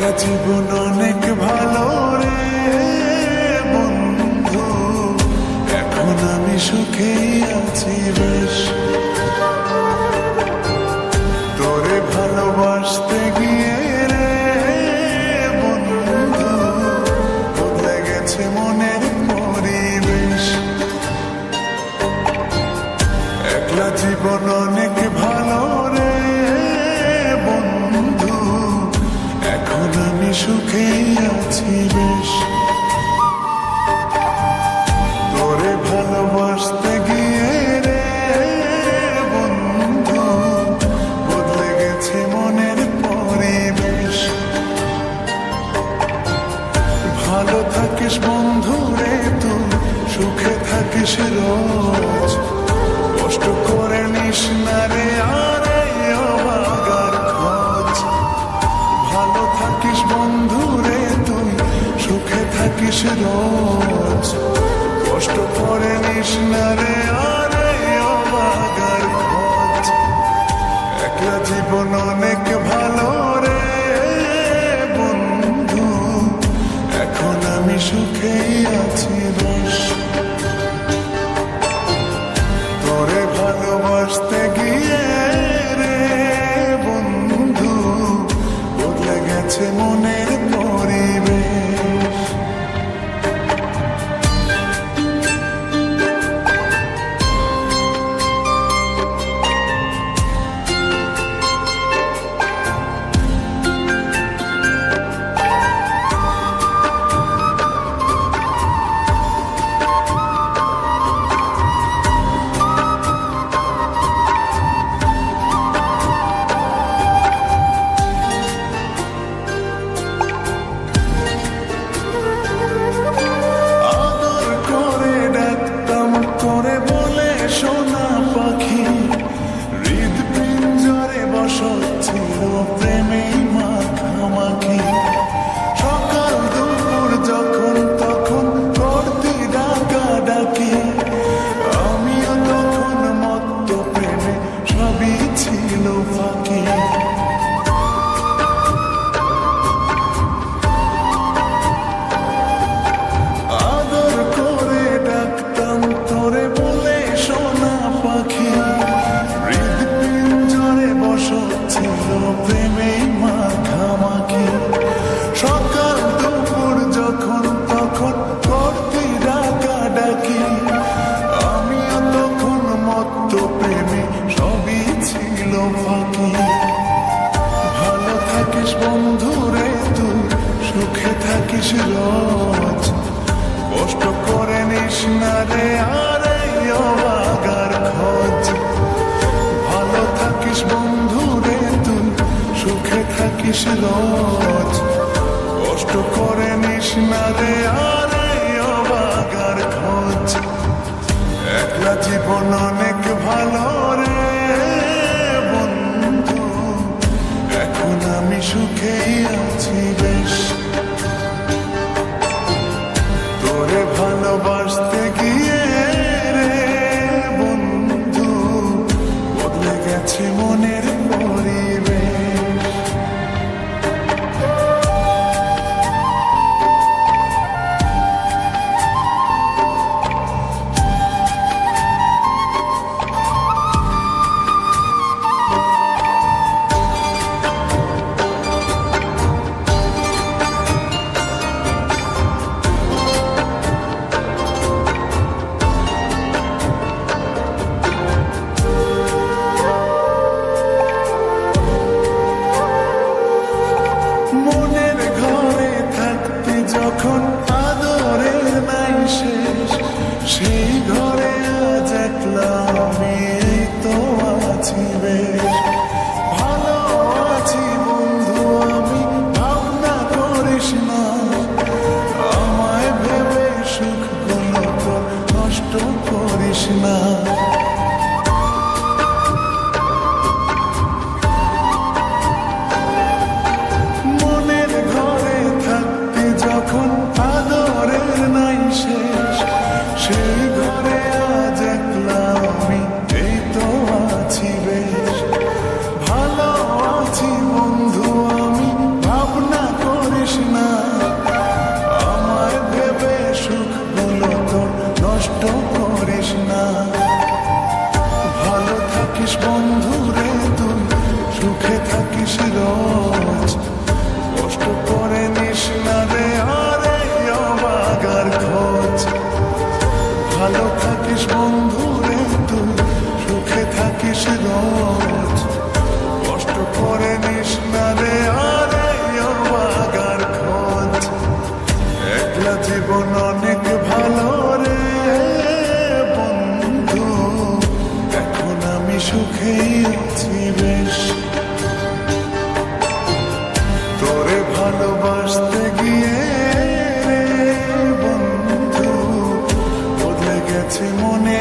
একলা জীবন অনেক ভালো রে বন্ধু, এখন আমি সুখেই আছি বেশ। তোরে ভালোবাসতে গিয়ে রে বন্ধু, বদলে গেছে মনের পরিবেশ। একলা জীবন অনেক ভালো রে বন্ধু, এখন আমি সুখেই আছি বেশ। তোরে ভালোবাসতে গিয়ে রে বন্ধু, বদলে গেছে মনের পরিবেশ। ভালো থাকিস বন্ধু রে তুই, সুখে থাকিস রোজ, কষ্ট করে নিস না রে আর এই অভাগার খোঁজ। ভালো থাকিস বন্ধু রে তুই, সুখে থাকিস রোজ, কষ্ট করে নিস না রে আর এই অভাগার খোঁজ। একলা জীবন অনেক ভালো রে বন্ধু, এখন আমি সুখেই আছি বেশ। তোরে ভালোবাসতে গিয়ে রে বন্ধু, বদলে গেছে মনের পরিবেশ। করে বলে সোনা পাখি, হৃদপিঞ্জরে বসত ছিল প্রেমেই মাখামাখি। সকাল দুপুর যখন তখন করতি ডাকাডাকি, আমিও তখন মত্ত প্রেমে সবই ছিল ফাঁকি। আদর করে ডাকতাম তোরে বলে সোনা পাখি, হৃদপিঞ্জরে বসত ছিল প্রেমেই মাখামাখি। সকাল দুপুর যখন তখন করতি ডাকাডাকি, আমিও তখন মত্ত প্রেমে সবই ছিল ফাঁকি। ভালো থাকিস বন্ধু রে তুই, সুখে থাকিস রোজ, কষ্ট করে নিস না রে আর এই অভাগার খোঁজ। ভালো থাকিস বন্ধু রে তুই, সুখে থাকিস রোজ, কষ্ট করে নিস না রে আর এই অভাগার খোঁজ। একলা জীবন অনেক ভালো রে বন্ধু, এখন আমি সুখেই আছি বেশ। তোরে ভালোবাসতে গিয়ে রে বন্ধু, বদলে গেছে মনের পরিবেশ। মনের ঘরে থাকতে যখন আদরের নাই শেষ, সেই ঘরে আজ একলা আমি তো আছি বেশ। ভালো আছি বন্ধু আমি, ভাবনা করিস না, আমায় ভেবে সুখগুলো তো নষ্ট করিস না। মনের ঘরে থাকতে যখন না রে আরে অবাগার খোঁজ। ভালো থাকিস বন্ধু রে তুই, সুখে থাকিস রোজ, কষ্ট করে নিস না রে আরে অবাগার খোঁজ। একলা জীবন অনেক ভালো রে বন্ধু, এখন আমি সুখেই আছি বেশ। তোরে ভালোবাসতে গিয়ে রে বন্ধু, বদলে গেছে মনে